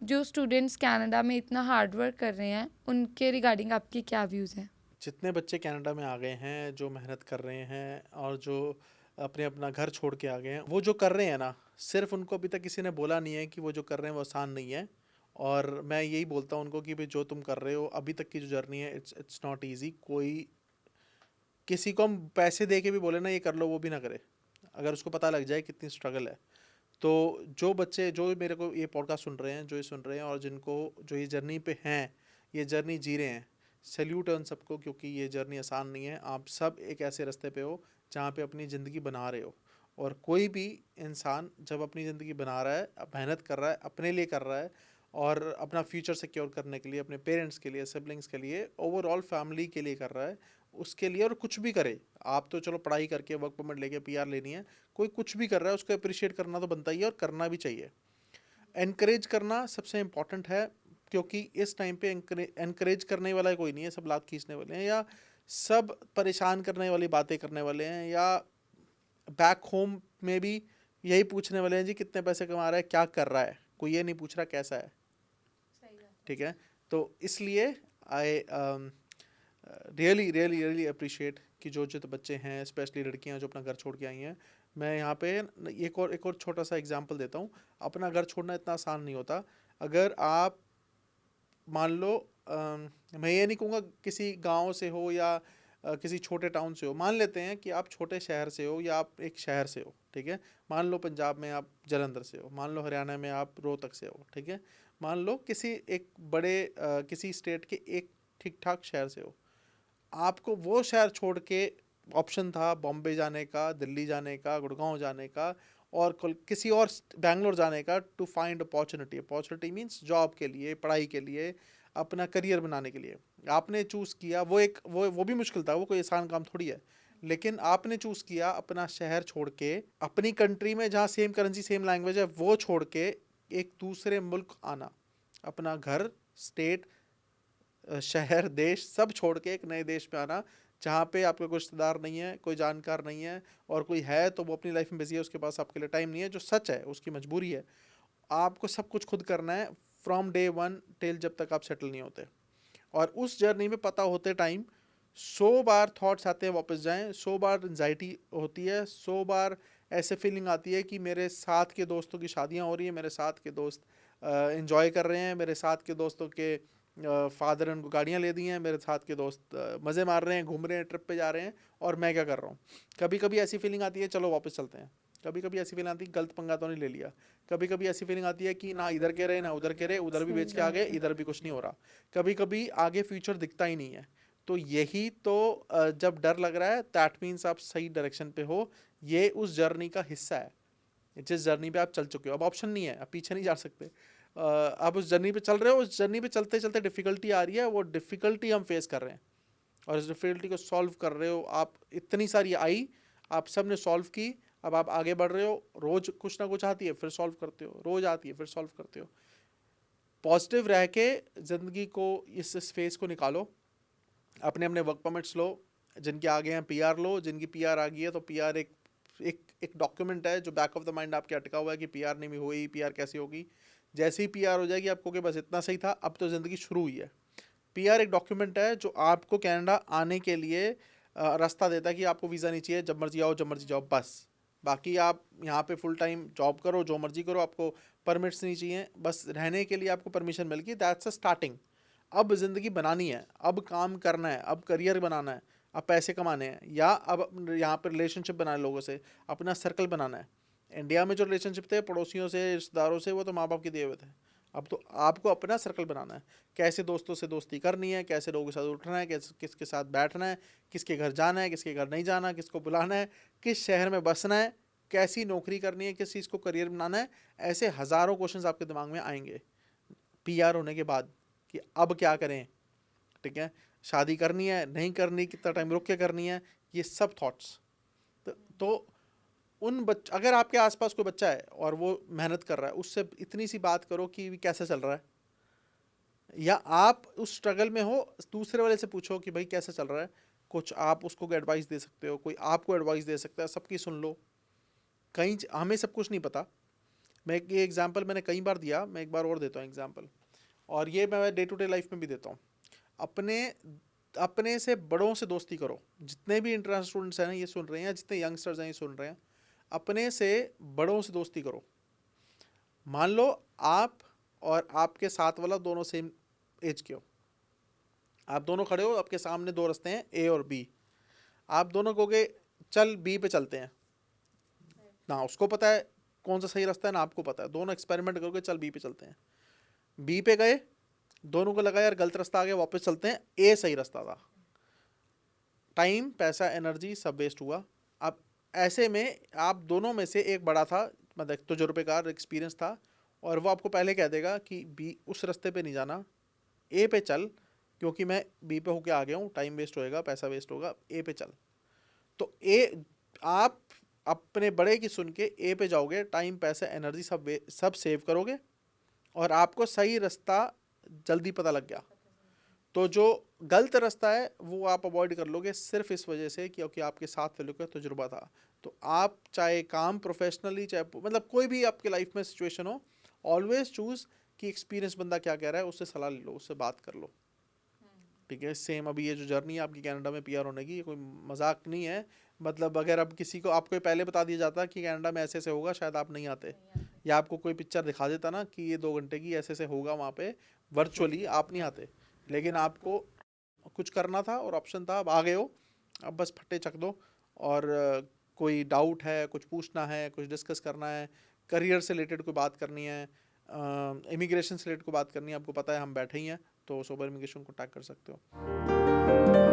जो students Canada में इतना हार्ड वर्क कर रहे हैं, उनके रिगार्डिंग आपके क्या व्यूज़ हैं? जितने बच्चे कनाडा में आ गए हैं, जो मेहनत कर रहे हैं और जो अपना घर छोड़ के आ गए हैं, वो जो कर रहे हैं ना, सिर्फ उनको अभी तक किसी ने बोला नहीं है कि वो जो कर रहे हैं वो आसान नहीं है। और मैं यही बोलता हूँ उनको कि भाई जो तुम कर रहे हो अभी तक की जो जर्नी है, इट्स नॉट ईजी। कोई किसी को हम पैसे दे के भी बोले ना ये कर लो, वो भी ना करे, अगर उसको पता लग जाए कितनी स्ट्रगल है। तो जो बच्चे जो मेरे को ये पॉडकास्ट सुन रहे हैं, जो ये सुन रहे हैं और जिनको जो ये जर्नी पे हैं, ये जर्नी जी रहे हैं, सैल्यूट है उन सबको, क्योंकि ये जर्नी आसान नहीं है। आप सब एक ऐसे रास्ते पे हो जहाँ पे अपनी ज़िंदगी बना रहे हो। और कोई भी इंसान जब अपनी ज़िंदगी बना रहा है, मेहनत कर रहा है, अपने लिए कर रहा है और अपना फ्यूचर सिक्योर करने के लिए, अपने पेरेंट्स के लिए, सिबलिंग्स के लिए, ओवरऑल फैमिली के लिए कर रहा है, उसके लिए, और कुछ भी करे। आप तो चलो पढ़ाई करके वर्क परमिट लेके पीआर लेनी है, कोई कुछ भी कर रहा है उसको अप्रिशिएट करना तो बनता ही है और करना भी चाहिए। एनकरेज करना सबसे इम्पॉर्टेंट है, क्योंकि इस टाइम पे एनकरेज करने वाला कोई नहीं है, सब लात खींचने वाले हैं, या सब परेशान करने वाली बातें करने वाले हैं, या बैक होम में भी यही पूछने वाले हैं जी कितने पैसे कमा रहा है, क्या कर रहा है, कोई ये नहीं पूछ रहा कैसा है। ठीक है। तो इसलिए I really really really appreciate कि जो जो तो बच्चे हैं, स्पेशली लड़कियां जो अपना घर छोड़ के आई हैं। मैं यहाँ पे एक और छोटा सा एग्जांपल देता हूँ। अपना घर छोड़ना इतना आसान नहीं होता। अगर आप मान लो मैं ये नहीं कहूँगा किसी गांव से हो या किसी छोटे टाउन से हो, मान लेते हैं कि आप छोटे शहर से हो या आप एक शहर से हो, ठीक है। मान लो पंजाब में आप जलंधर से हो, मान लो हरियाणा में आप रोहतक से हो, ठीक है। मान लो किसी एक बड़े किसी स्टेट के एक ठीक ठाक शहर से हो। आपको वो शहर छोड़ के ऑप्शन था बॉम्बे जाने का, दिल्ली जाने का, गुड़गांव जाने का, और किसी और बैंगलोर जाने का, to find opportunity. Opportunity means job के लिए, पढ़ाई के लिए, अपना करियर बनाने के लिए। आपने चूज़ किया वो एक वो भी मुश्किल था, वो कोई आसान काम थोड़ी है। लेकिन आपने चूज़ किया अपना शहर छोड़ के, अपनी कंट्री में जहाँ सेम करेंसी सेम लैंग्वेज है वो छोड़ के एक दूसरे मुल्क आना, अपना घर, स्टेट, शहर, देश सब छोड़ के एक नए देश में आना, जहाँ पे आपका कोई रिश्तेदार नहीं है, कोई जानकार नहीं है, और कोई है तो वो अपनी लाइफ में बिजी है, उसके पास आपके लिए टाइम नहीं है, जो सच है, उसकी मजबूरी है। आपको सब कुछ खुद करना है फ्रॉम डे वन टिल जब तक आप सेटल नहीं होते। और उस जर्नी में पता होते टाइम 100 बार थॉट्स आते हैं वापस जाएं, 100 बार एंजाइटी होती है, 100 बार ऐसे फीलिंग आती है कि मेरे साथ के दोस्तों की शादियां हो रही हैं, मेरे साथ के दोस्त एंजॉय कर रहे हैं, मेरे साथ के दोस्तों के फादर उनको गाड़ियाँ ले दी हैं, मेरे साथ के दोस्त मज़े मार रहे हैं, घूम रहे हैं, ट्रिप पे जा रहे हैं, और मैं क्या कर रहा हूँ। कभी कभी ऐसी फीलिंग आती है चलो वापस चलते हैं। कभी कभी ऐसी फीलिंग आती है गलत पंगा तो नहीं ले लिया। कभी कभी ऐसी फीलिंग आती है कि ना इधर के रहे ना उधर के रहे, उधर भी सही बेच के आ गए, बात है। इधर भी कुछ नहीं हो रहा। कभी कभी आगे फ्यूचर दिखता ही नहीं है। तो यही तो जब डर लग रहा है दैट मीन्स आप सही डायरेक्शन पे हो। ये उस जर्नी का हिस्सा है, जिस जर्नी पे आप चल चुके हो। अब ऑप्शन नहीं है, आप पीछे नहीं जा सकते। आप उस जर्नी पे चल रहे हो, उस जर्नी पे चलते चलते डिफ़िकल्टी आ रही है, वो डिफ़िकल्टी हम फेस कर रहे हैं और इस डिफ़िकल्टी को सॉल्व कर रहे हो आप। इतनी सारी आई, आप सब ने सॉल्व की, अब आप आगे बढ़ रहे हो। रोज़ कुछ ना कुछ आती है फिर सॉल्व करते हो, रोज़ आती है फिर सॉल्व करते हो। पॉजिटिव रह के ज़िंदगी को, इस फेज़ को निकालो। अपने अपने वर्क परमिट्स लो, जिनके आ गए हैं पीआर लो, जिनकी पीआर आ गई है तो पीआर एक एक एक डॉक्यूमेंट है जो बैक ऑफ द माइंड आपके अटका हुआ है कि पीआर नहीं हुई, पीआर कैसी होगी। जैसे ही पीआर हो जाएगी आपको कि बस इतना सही था, अब तो ज़िंदगी शुरू हुई है। पीआर एक डॉक्यूमेंट है जो आपको कनाडा आने के लिए रास्ता देता है कि आपको वीज़ा नहीं चाहिए, जब मर्जी आओ जब मर्जी जाओ बस। बाकी आप यहाँ पे फुल टाइम जॉब करो, जो मर्जी करो, आपको परमिट्स नहीं चाहिए, बस रहने के लिए आपको परमिशन मिल गई, दैट्स अ स्टार्टिंग। अब ज़िंदगी बनानी है, अब काम करना है, अब करियर बनाना है, अब पैसे कमाने हैं, या अब यहाँ पर रिलेशनशिप बनाना है लोगों से, अपना सर्कल बनाना है। इंडिया में जो रिलेशनशिप थे पड़ोसियों से, रिश्तेदारों से, वो तो माँ बाप के दिए हुए थे। अब तो आपको अपना सर्कल बनाना है। कैसे दोस्तों से दोस्ती करनी है, कैसे लोगों के साथ उठना है, कैसे किसके साथ बैठना है, किसके घर जाना है, किसके घर नहीं जाना, किसको बुलाना है, किस शहर में बसना है, कैसी नौकरी करनी है, किस चीज़ को करियर बनाना है। ऐसे हज़ारों क्वेश्चंस आपके दिमाग में आएंगे पीआर होने के बाद कि अब क्या करें। ठीक है, शादी करनी है नहीं करनी, कितना टाइम रुक के करनी है, ये सब थॉट्स। तो उन अगर आपके आसपास कोई बच्चा है और वो मेहनत कर रहा है, उससे इतनी सी बात करो कि कैसे चल रहा है। या आप उस स्ट्रगल में हो, दूसरे वाले से पूछो कि भाई कैसा चल रहा है। कुछ आप उसको एडवाइस दे सकते हो, कोई आपको एडवाइस दे सकता है, सबकी सुन लो। कहीं हमें सब कुछ नहीं पता, ये एग्जांपल मैंने कई बार दिया, मैं एक बार और देता हूँ एग्जांपल, और ये मैं डे टू डे लाइफ में भी देता हूँ। अपने अपने से बड़ों से दोस्ती करो। जितने भी इंटरनेशनल स्टूडेंट्स हैं ना ये सुन रहे हैं, जितने यंगस्टर्स हैं ये सुन रहे हैं, अपने से बड़ों से दोस्ती करो। मान लो आप और आपके साथ वाला दोनों सेम एज के हो, आप दोनों खड़े हो, आपके सामने दो रास्ते हैं ए और बी, आप दोनों कहोगे चल बी पे चलते हैं, ना उसको पता है कौन सा सही रास्ता है ना आपको पता है, दोनों एक्सपेरिमेंट करोगे चल बी पे चलते हैं, बी पे गए, दोनों को लगा यार गलत रास्ता आ गया, वापस चलते हैं, ए सही रास्ता था, टाइम पैसा एनर्जी सब वेस्ट हुआ। अब ऐसे में आप दोनों में से एक बड़ा था, मतलब तजुर्बेकार एक्सपीरियंस था, और वो आपको पहले कह देगा कि बी उस रास्ते पे नहीं जाना, ए पे चल, क्योंकि मैं बी पे होके आ गया हूँ, टाइम वेस्ट होएगा, पैसा वेस्ट होगा, ए पे चल। तो ए आप अपने बड़े की सुन के ए पे जाओगे, टाइम पैसा एनर्जी सब सेव करोगे, और आपको सही रास्ता जल्दी पता लग गया। तो जो गलत रास्ता है वो आप अवॉइड कर लोगे सिर्फ इस वजह से क्योंकि आपके साथ वालों का तजुर्बा था। तो आप चाहे काम प्रोफेशनली, चाहे मतलब कोई भी आपके लाइफ में सिचुएशन हो, ऑलवेज चूज कि एक्सपीरियंस बंदा क्या कह रहा है, उससे सलाह ले लो, उससे बात कर लो। ठीक है, सेम अभी ये जो जर्नी है आपकी कनाडा में पीआर होने की, ये कोई मजाक नहीं है। मतलब अगर अब किसी को आपको पहले बता दिया जाता कि कनाडा में ऐसे ऐसे होगा, शायद आप नहीं आते, या आपको कोई पिक्चर दिखा देता ना कि ये 2 घंटे की ऐसे ऐसे होगा वहाँ पे वर्चुअली, आप नहीं आते। लेकिन आपको कुछ करना था और ऑप्शन था, अब आ गए हो, अब बस फट्टे चक दो। और कोई डाउट है, कुछ पूछना है, कुछ डिस्कस करना है, करियर से रिलेटेड कोई बात करनी है, इमिग्रेशन से रिलेटेड कोई बात करनी है, आपको पता है हम बैठे ही हैं, तो सोबर इमिग्रेशन को टैग कर सकते हो।